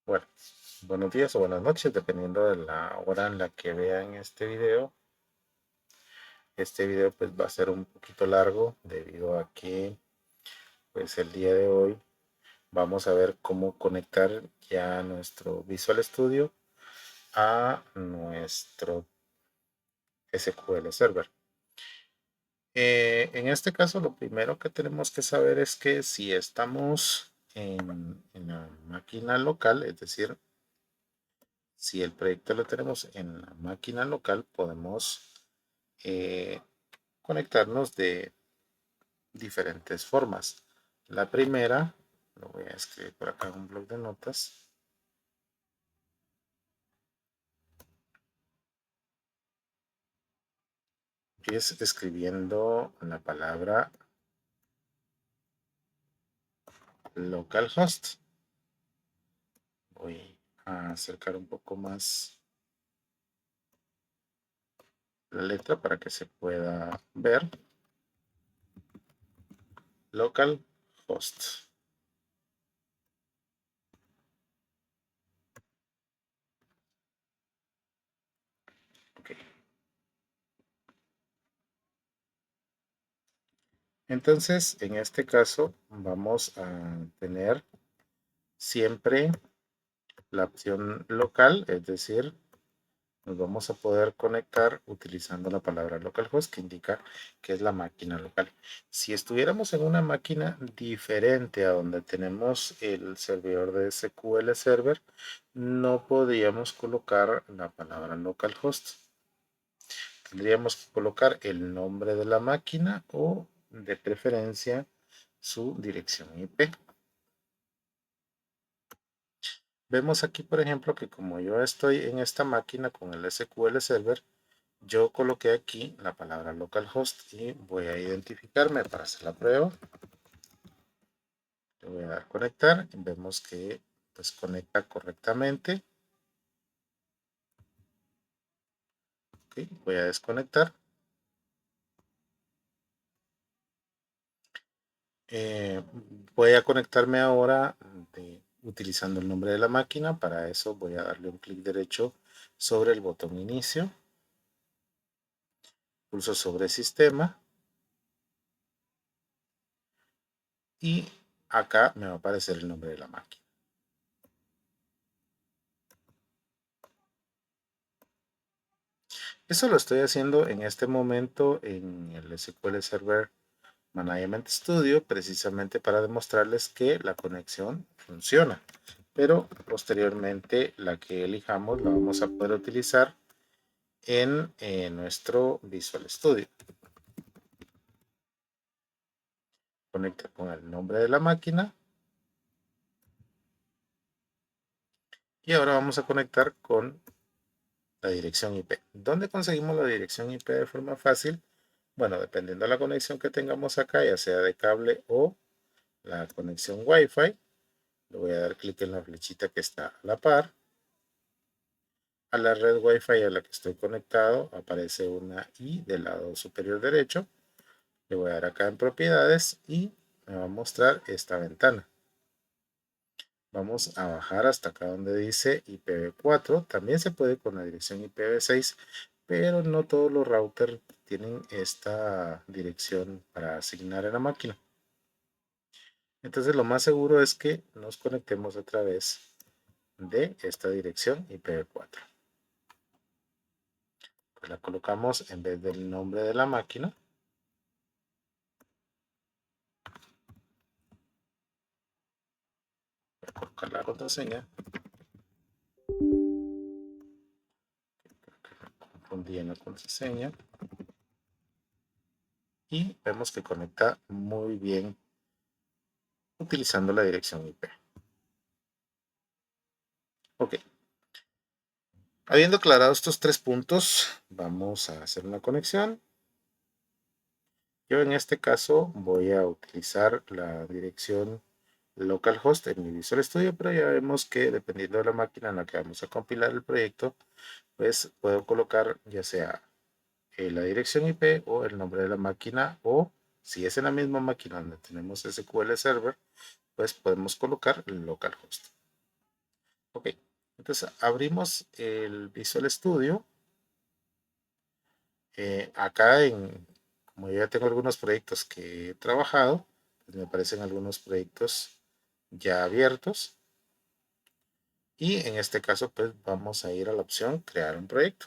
Bueno, buenos días o buenas noches, dependiendo de la hora en la que vean este video. Este video pues va a ser un poquito largo debido a que pues el día de hoy vamos a ver cómo conectar ya nuestro Visual Studio a nuestro SQL Server. En este caso, lo primero que tenemos que saber es que si estamos en la máquina local, es decir, si el proyecto lo tenemos en la máquina local, podemos eh, conectarnos de diferentes formas. La primera, lo voy a escribir por acá en un blog de notas, es escribiendo la palabra localhost. Voy a acercar un poco más la letra para que se pueda ver. Localhost. Okay. Entonces, en este caso, vamos a tener siempre la opción local, es decir, nos vamos a poder conectar utilizando la palabra localhost, que indica que es la máquina local. Si estuviéramos en una máquina diferente a donde tenemos el servidor de SQL Server, no podríamos colocar la palabra localhost. Tendríamos que colocar el nombre de la máquina o de preferencia su dirección IP. Vemos aquí, por ejemplo, que como yo estoy en esta máquina con el SQL Server, yo coloqué aquí la palabra localhost y voy a identificarme para hacer la prueba. Le voy a dar conectar y vemos que pues conecta correctamente. Okay, voy a desconectar. Voy a conectarme ahora utilizando el nombre de la máquina. Para eso voy a darle un clic derecho sobre el botón inicio. Pulso sobre sistema. Y acá me va a aparecer el nombre de la máquina. Eso lo estoy haciendo en este momento en el SQL Server Management Studio, precisamente para demostrarles que la conexión funciona. Pero posteriormente la que elijamos la vamos a poder utilizar en nuestro Visual Studio. Conecta con el nombre de la máquina. Y ahora vamos a conectar con la dirección IP. ¿Dónde conseguimos la dirección IP de forma fácil? Bueno, dependiendo de la conexión que tengamos acá, ya sea de cable o la conexión Wi-Fi, le voy a dar clic en la flechita que está a la par. A la red Wi-Fi a la que estoy conectado aparece una I del lado superior derecho. Le voy a dar acá en propiedades y me va a mostrar esta ventana. Vamos a bajar hasta acá donde dice IPv4. También se puede con la dirección IPv6, pero no todos los routers tienen esta dirección para asignar a la máquina. Entonces lo más seguro es que nos conectemos a través de esta dirección IPv4. Pues la colocamos en vez del nombre de la máquina. Voy a colocar la contraseña. Confundí en la contraseña. Y vemos que conecta muy bien utilizando la dirección IP. Ok. Habiendo aclarado estos tres puntos, vamos a hacer una conexión. Yo en este caso voy a utilizar la dirección localhost en mi Visual Studio, pero ya vemos que dependiendo de la máquina en la que vamos a compilar el proyecto, pues puedo colocar ya sea la dirección IP o el nombre de la máquina, o si es en la misma máquina donde tenemos SQL Server, pues podemos colocar localhost. Ok, entonces abrimos el Visual Studio. Acá, como yo ya tengo algunos proyectos que he trabajado, pues me aparecen algunos proyectos ya abiertos. Y en este caso, pues vamos a ir a la opción crear un proyecto.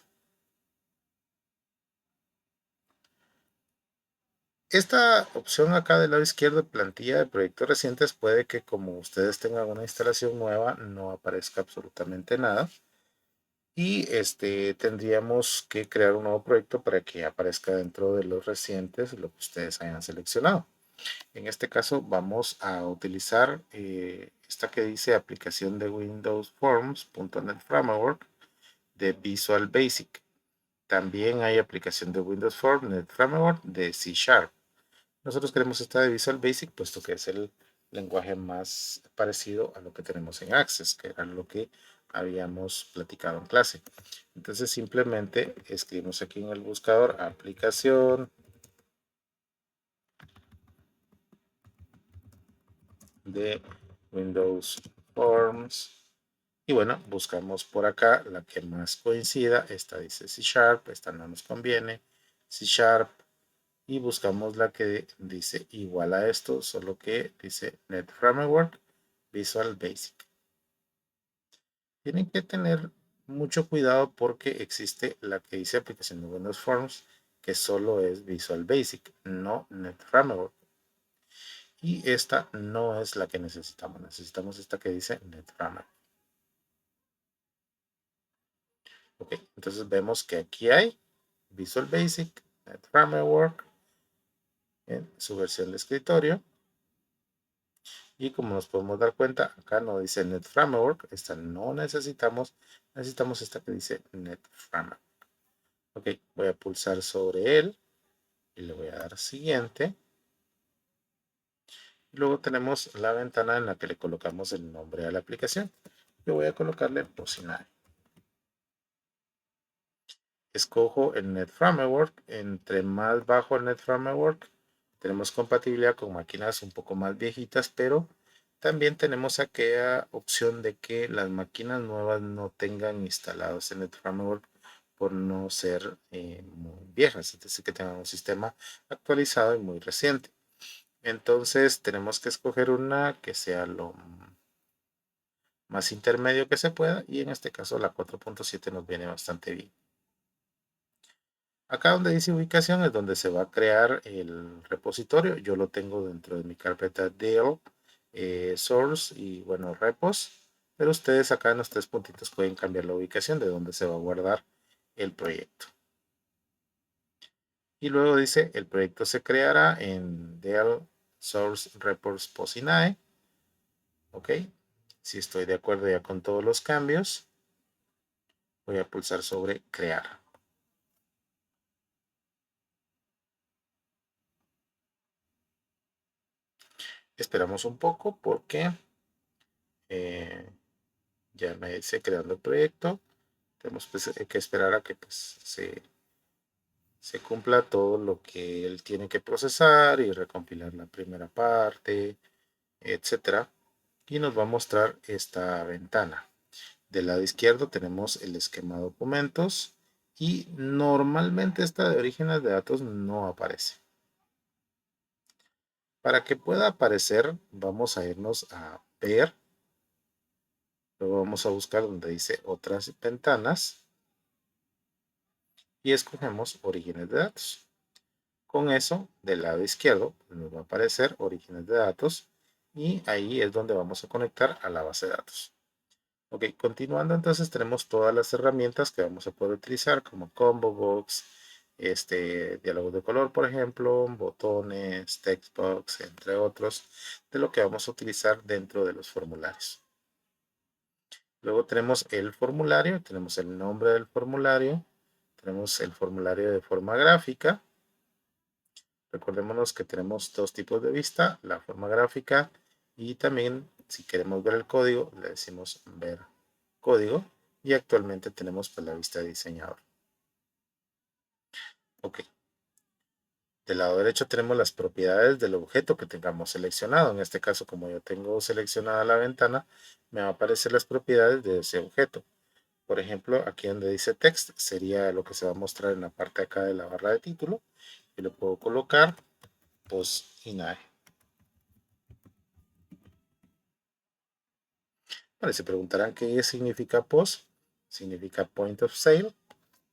Esta opción acá del lado izquierdo, plantilla de proyectos recientes, puede que como ustedes tengan una instalación nueva, no aparezca absolutamente nada. Y tendríamos que crear un nuevo proyecto para que aparezca dentro de los recientes lo que ustedes hayan seleccionado. En este caso vamos a utilizar esta que dice aplicación de Windows Forms.NET Framework de Visual Basic. También hay aplicación de Windows Forms .NET Framework de C Sharp. Nosotros queremos esta de Visual Basic puesto que es el lenguaje más parecido a lo que tenemos en Access, que era lo que habíamos platicado en clase. Entonces simplemente escribimos aquí en el buscador aplicación de Windows Forms. Y bueno, buscamos por acá la que más coincida. Esta dice C Sharp, esta no nos conviene. C Sharp. Y buscamos la que dice igual a esto, solo que dice Net Framework Visual Basic. Tienen que tener mucho cuidado porque existe la que dice aplicación de Windows Forms, que solo es Visual Basic, no Net Framework. Y esta no es la que necesitamos. Necesitamos esta que dice Net Framework. Ok, entonces vemos que aquí hay Visual Basic, Net Framework en su versión de escritorio. Y como nos podemos dar cuenta, acá no dice Net Framework, esta no necesitamos, necesitamos esta que dice Net Framework. Ok, voy a pulsar sobre él y le voy a dar siguiente. Luego tenemos la ventana en la que le colocamos el nombre a la aplicación. Yo voy a colocarle Pocinare. Escojo el Net Framework. Entre más bajo el Net Framework, tenemos compatibilidad con máquinas un poco más viejitas, pero también tenemos aquella opción de que las máquinas nuevas no tengan instalados el Net Framework por no ser muy viejas, es decir, que tengan un sistema actualizado y muy reciente. Entonces tenemos que escoger una que sea lo más intermedio que se pueda y en este caso la 4.7 nos viene bastante bien. Acá donde dice ubicación es donde se va a crear el repositorio. Yo lo tengo dentro de mi carpeta deal, source y bueno, repos. Pero ustedes acá en los tres puntitos pueden cambiar la ubicación de donde se va a guardar el proyecto. Y luego dice el proyecto se creará en deal source repos posinae. Ok. Si estoy de acuerdo ya con todos los cambios, voy a pulsar sobre crear. Esperamos un poco porque ya me dice creando el proyecto. Tenemos pues, que esperar a que pues, se cumpla todo lo que él tiene que procesar y recompilar la primera parte, etcétera. Y nos va a mostrar esta ventana. Del lado izquierdo tenemos el esquema documentos y normalmente esta de orígenes de datos no aparece. Para que pueda aparecer, vamos a irnos a ver. Luego vamos a buscar donde dice otras ventanas y escogemos orígenes de datos. Con eso, del lado izquierdo, pues, nos va a aparecer orígenes de datos y ahí es donde vamos a conectar a la base de datos. Ok, continuando entonces tenemos todas las herramientas que vamos a poder utilizar como Combo Box, diálogo de color, por ejemplo, botones, textbox, entre otros, de lo que vamos a utilizar dentro de los formularios. Luego tenemos el formulario, tenemos el nombre del formulario, tenemos el formulario de forma gráfica. Recordémonos que tenemos dos tipos de vista, la forma gráfica y también si queremos ver el código le decimos ver código y actualmente tenemos pues, la vista de diseñador. Ok. Del lado derecho tenemos las propiedades del objeto que tengamos seleccionado. En este caso, como yo tengo seleccionada la ventana, me va a aparecer las propiedades de ese objeto. Por ejemplo, aquí donde dice text, sería lo que se va a mostrar en la parte de acá de la barra de título. Y le puedo colocar post-INAE. Vale, se preguntarán qué significa post. Significa point of sale,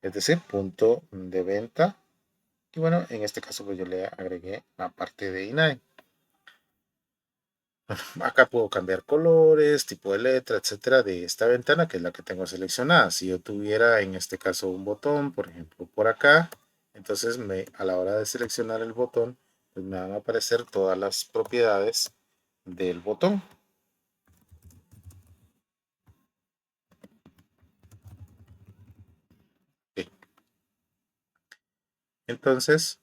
es decir, punto de venta. Y bueno, en este caso pues yo le agregué la parte de INAE. Acá puedo cambiar colores, tipo de letra, etcétera, de esta ventana que es la que tengo seleccionada. Si yo tuviera en este caso un botón, por ejemplo, por acá, entonces a la hora de seleccionar el botón, pues me van a aparecer todas las propiedades del botón. Ok. Entonces,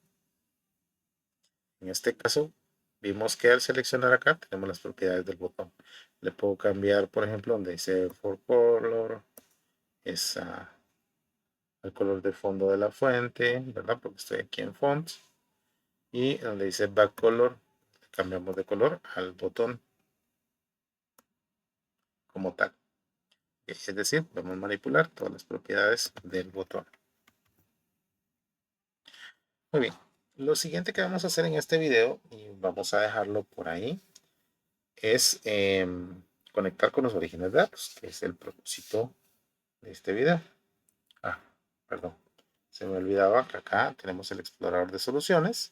en este caso, vimos que al seleccionar acá tenemos las propiedades del botón. Le puedo cambiar, por ejemplo, donde dice for color, esa el color de fondo de la fuente, ¿verdad? Porque estoy aquí en fonts. Y donde dice back color, cambiamos de color al botón como tal. Es decir, podemos manipular todas las propiedades del botón. Muy bien. Lo siguiente que vamos a hacer en este video, y vamos a dejarlo por ahí, es conectar con los orígenes de datos, que es el propósito de este video. Ah, perdón. Se me olvidaba que acá tenemos el explorador de soluciones,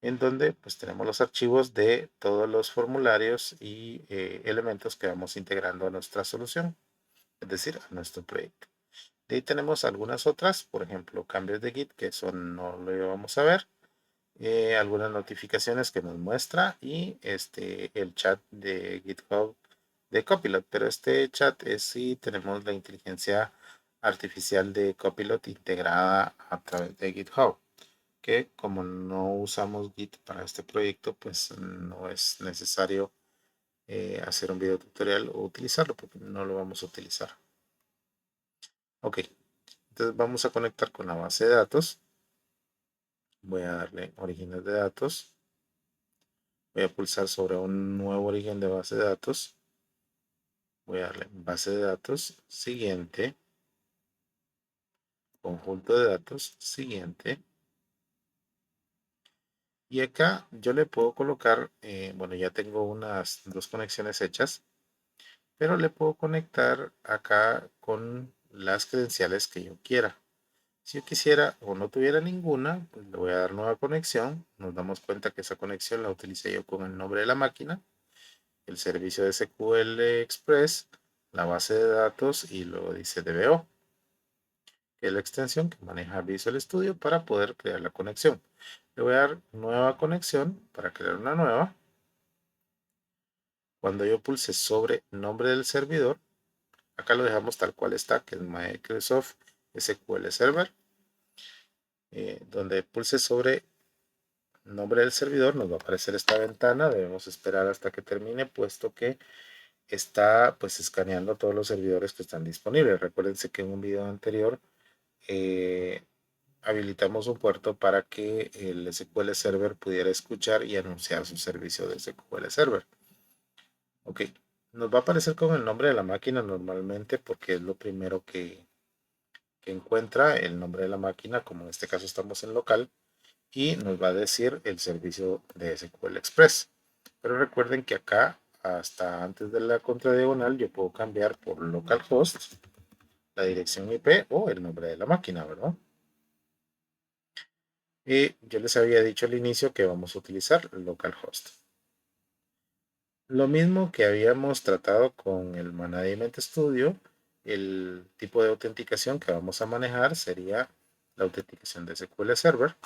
en donde pues tenemos los archivos de todos los formularios y elementos que vamos integrando a nuestra solución, es decir, a nuestro proyecto. De ahí tenemos algunas otras, por ejemplo, cambios de Git, que eso no lo vamos a ver, algunas notificaciones que nos muestra y el chat de GitHub de Copilot, pero este chat es si tenemos la inteligencia artificial de Copilot integrada a través de GitHub, que como no usamos Git para este proyecto, pues no es necesario hacer un video tutorial o utilizarlo porque no lo vamos a utilizar. Ok, entonces vamos a conectar con la base de datos. Voy a darle orígenes de datos. Voy a pulsar sobre un nuevo origen de base de datos. Voy a darle base de datos, siguiente, conjunto de datos, siguiente. Y acá yo le puedo colocar, bueno, ya tengo unas dos conexiones hechas, pero le puedo conectar acá con las credenciales que yo quiera. Si yo quisiera o no tuviera ninguna, pues le voy a dar nueva conexión. Nos damos cuenta que esa conexión la utilicé yo con el nombre de la máquina, el servicio de SQL Express, la base de datos y luego dice DBO, que es la extensión que maneja Visual Studio para poder crear la conexión. Le voy a dar nueva conexión para crear una nueva. Cuando yo pulse sobre nombre del servidor, acá lo dejamos tal cual está, que es Microsoft SQL Server. Donde pulse sobre nombre del servidor nos va a aparecer esta ventana. Debemos esperar hasta que termine, puesto que está pues escaneando todos los servidores que están disponibles. Recuérdense que en un video anterior habilitamos un puerto para que el SQL Server pudiera escuchar y anunciar su servicio de SQL Server. Ok, nos va a aparecer con el nombre de la máquina normalmente porque es lo primero que encuentra el nombre de la máquina, como en este caso estamos en local, y nos va a decir el servicio de SQL Express. Pero recuerden que acá, hasta antes de la contradiagonal, yo puedo cambiar por localhost, la dirección IP o el nombre de la máquina, ¿verdad? Y yo les había dicho al inicio que vamos a utilizar localhost. Lo mismo que habíamos tratado con el Management Studio, el tipo de autenticación que vamos a manejar sería la autenticación de SQL Server.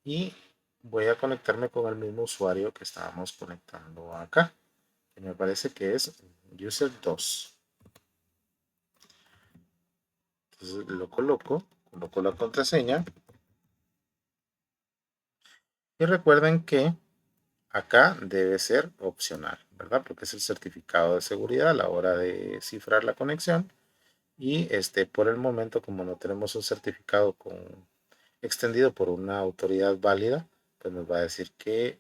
Y voy a conectarme con el mismo usuario que estábamos conectando acá, que me parece que es user 2. Entonces lo coloco la contraseña y recuerden que acá debe ser opcional, ¿verdad? Porque es el certificado de seguridad a la hora de cifrar la conexión. Y por el momento, como no tenemos un certificado con extendido por una autoridad válida, pues nos va a decir que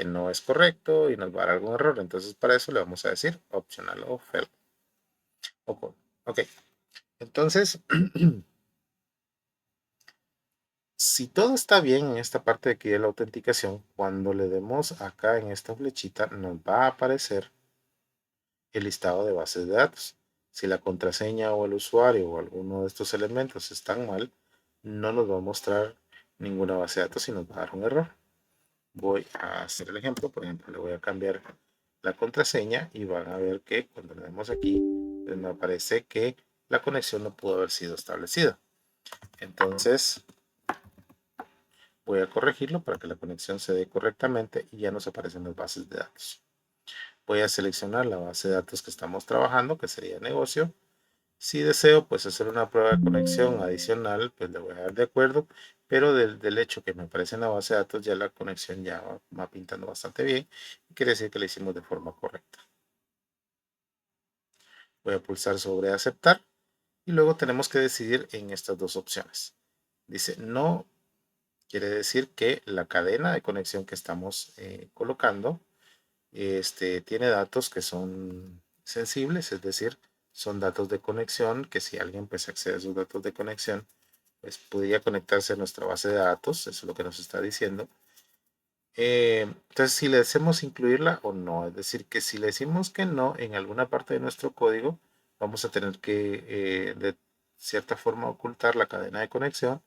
no es correcto y nos va a dar algún error. Entonces para eso le vamos a decir optional o fail. Ok, entonces si todo está bien en esta parte de aquí de la autenticación, cuando le demos acá en esta flechita nos va a aparecer el listado de bases de datos. Si la contraseña o el usuario o alguno de estos elementos están mal, no nos va a mostrar ninguna base de datos y nos va a dar un error. Voy a hacer el ejemplo, por ejemplo, le voy a cambiar la contraseña y van a ver que cuando le demos aquí, pues me aparece que la conexión no pudo haber sido establecida. Entonces, voy a corregirlo para que la conexión se dé correctamente y ya nos aparecen las bases de datos. Voy a seleccionar la base de datos que estamos trabajando, que sería negocio. Si deseo pues hacer una prueba de conexión adicional, pues le voy a dar de acuerdo, pero del hecho que me aparece en la base de datos ya la conexión ya va pintando bastante bien y quiere decir que la hicimos de forma correcta. Voy a pulsar sobre aceptar y luego tenemos que decidir en estas dos opciones. Dice no, quiere decir que la cadena de conexión que estamos colocando tiene datos que son sensibles, es decir, son datos de conexión que si alguien pues accede a esos datos de conexión, pues podría conectarse a nuestra base de datos, eso es lo que nos está diciendo. Entonces, si le decimos incluirla o no, es decir, que si le decimos que no en alguna parte de nuestro código, vamos a tener que de cierta forma ocultar la cadena de conexión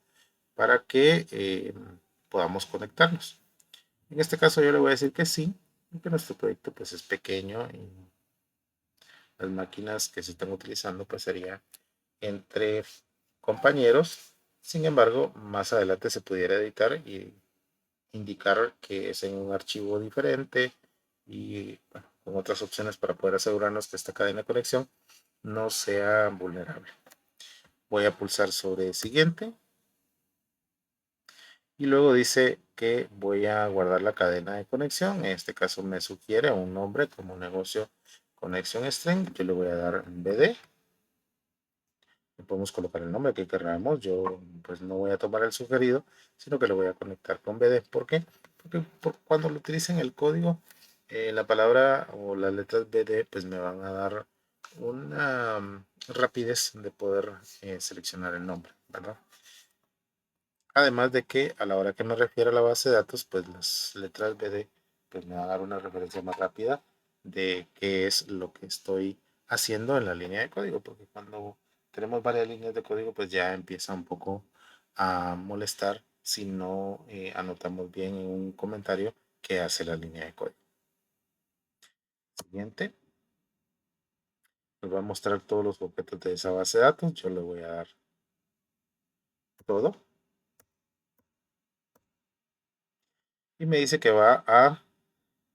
para que podamos conectarnos. En este caso yo le voy a decir que sí, que nuestro proyecto pues es pequeño y las máquinas que se están utilizando pues sería entre compañeros. Sin embargo, más adelante se pudiera editar y indicar que es en un archivo diferente y bueno, con otras opciones para poder asegurarnos que esta cadena de conexión no sea vulnerable. Voy a pulsar sobre siguiente y luego dice que voy a guardar la cadena de conexión. En este caso me sugiere un nombre como negocio Connection String. Yo le voy a dar BD. Le podemos colocar el nombre que queramos. Yo pues no voy a tomar el sugerido, sino que lo voy a conectar con BD. ¿Por qué? Porque cuando lo utilicen el código, la palabra o las letras BD pues me van a dar una rapidez de poder seleccionar el nombre, ¿verdad? Además de que a la hora que me refiero a la base de datos, pues las letras BD pues me va a dar una referencia más rápida de qué es lo que estoy haciendo en la línea de código, porque cuando tenemos varias líneas de código, pues ya empieza un poco a molestar si no anotamos bien en un comentario qué hace la línea de código. Siguiente, nos va a mostrar todos los objetos de esa base de datos. Yo le voy a dar todo. Y me dice que va a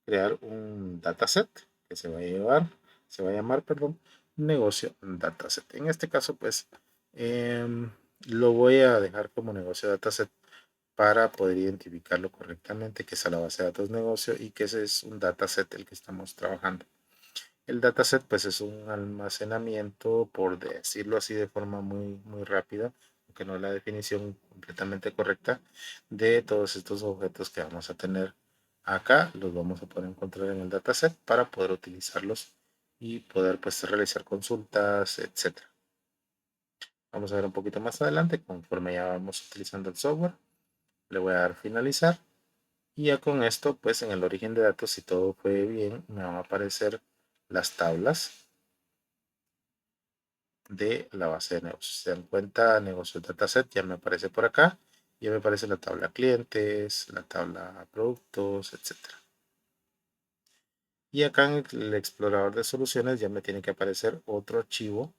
crear un dataset que se va a llamar, perdón, negocio dataset. En este caso, pues, lo voy a dejar como negocio dataset para poder identificarlo correctamente, que es a la base de datos negocio y que ese es un dataset el que estamos trabajando. El dataset, pues, es un almacenamiento, por decirlo así de forma muy rápida, aunque no es la definición completamente correcta, de todos estos objetos que vamos a tener acá. Los vamos a poder encontrar en el dataset para poder utilizarlos y poder pues realizar consultas, etcétera. Vamos a ver un poquito más adelante conforme ya vamos utilizando el software. Le voy a dar finalizar y ya con esto pues en el origen de datos, si todo fue bien, me van a aparecer las tablas de la base de negocios. Si se dan cuenta, negocios dataset ya me aparece por acá. Ya me aparece la tabla clientes, la tabla productos, etcétera. Y acá en el explorador de soluciones ya me tiene que aparecer otro archivo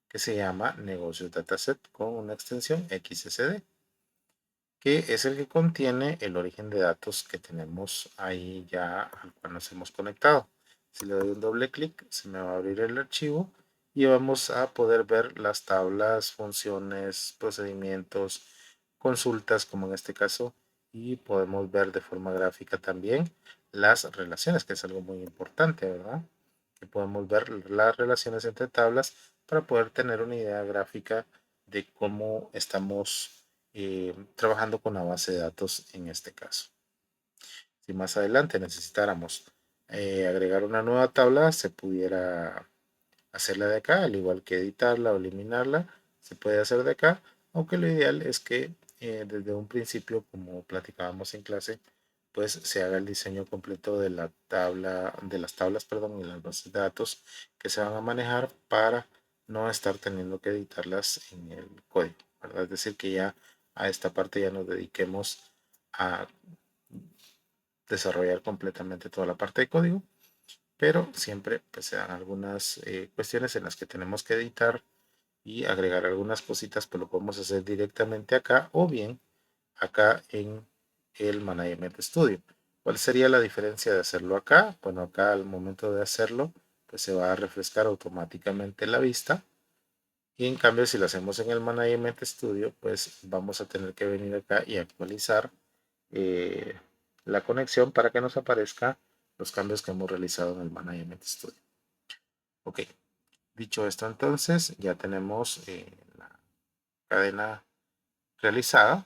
que se llama negocios dataset con una extensión XSD, que es el que contiene el origen de datos que tenemos ahí ya al cual nos hemos conectado. Si le doy un doble clic, se me va a abrir el archivo y vamos a poder ver las tablas, funciones, procedimientos, consultas, como en este caso, y podemos ver de forma gráfica también las relaciones, que es algo muy importante, ¿verdad? Que podemos ver las relaciones entre tablas para poder tener una idea gráfica de cómo estamos trabajando con la base de datos en este caso. Si más adelante necesitáramos agregar una nueva tabla, se pudiera hacerla de acá, al igual que editarla o eliminarla, se puede hacer de acá, aunque lo ideal es que desde un principio, como platicábamos en clase, pues se haga el diseño completo de la tabla, de las tablas, perdón, y las bases de datos que se van a manejar para no estar teniendo que editarlas en el código, ¿verdad? Es decir, que ya a esta parte ya nos dediquemos a desarrollar completamente toda la parte de código, pero siempre pues se dan algunas cuestiones en las que tenemos que editar y agregar algunas cositas, pues lo podemos hacer directamente acá o bien acá en el Management Studio. ¿Cuál sería la diferencia de hacerlo acá? Bueno, acá al momento de hacerlo, pues se va a refrescar automáticamente la vista. Y en cambio, si lo hacemos en el Management Studio, pues vamos a tener que venir acá y actualizar eh, la conexión para que nos aparezca los cambios que hemos realizado en el Management Studio. Ok, dicho esto entonces, ya tenemos la cadena realizada.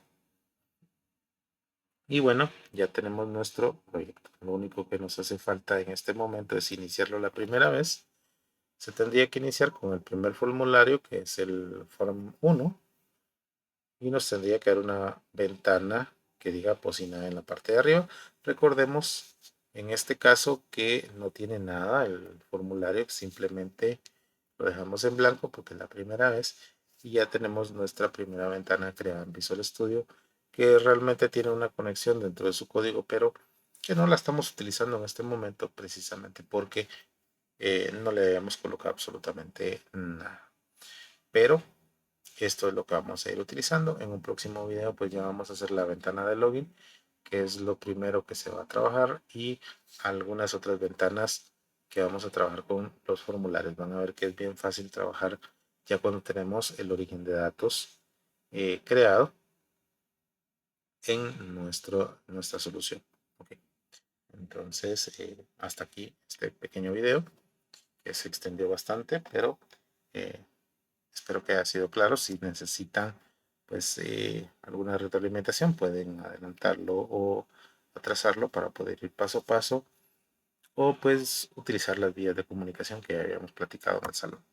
Y bueno, ya tenemos nuestro proyecto. Lo único que nos hace falta en este momento es iniciarlo la primera vez. Se tendría que iniciar con el primer formulario, que es el Form 1, y nos tendría que dar una ventana que diga Pocinada en la parte de arriba. Recordemos en este caso que no tiene nada el formulario, simplemente lo dejamos en blanco porque es la primera vez y ya tenemos nuestra primera ventana creada en Visual Studio que realmente tiene una conexión dentro de su código, pero que no la estamos utilizando en este momento precisamente porque no le habíamos colocado absolutamente nada. Pero esto es lo que vamos a ir utilizando. En un próximo video pues ya vamos a hacer la ventana de login, que es lo primero que se va a trabajar, y algunas otras ventanas que vamos a trabajar con los formularios. Van a ver que es bien fácil trabajar ya cuando tenemos el origen de datos creado en nuestra solución. Okay. Entonces, hasta aquí este pequeño video que se extendió bastante, pero eh, espero que haya sido claro. Si necesitan pues alguna retroalimentación, pueden adelantarlo o atrasarlo para poder ir paso a paso, o pues utilizar las vías de comunicación que ya habíamos platicado en el salón.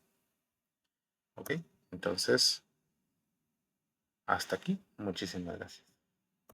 Ok, entonces hasta aquí. Muchísimas gracias.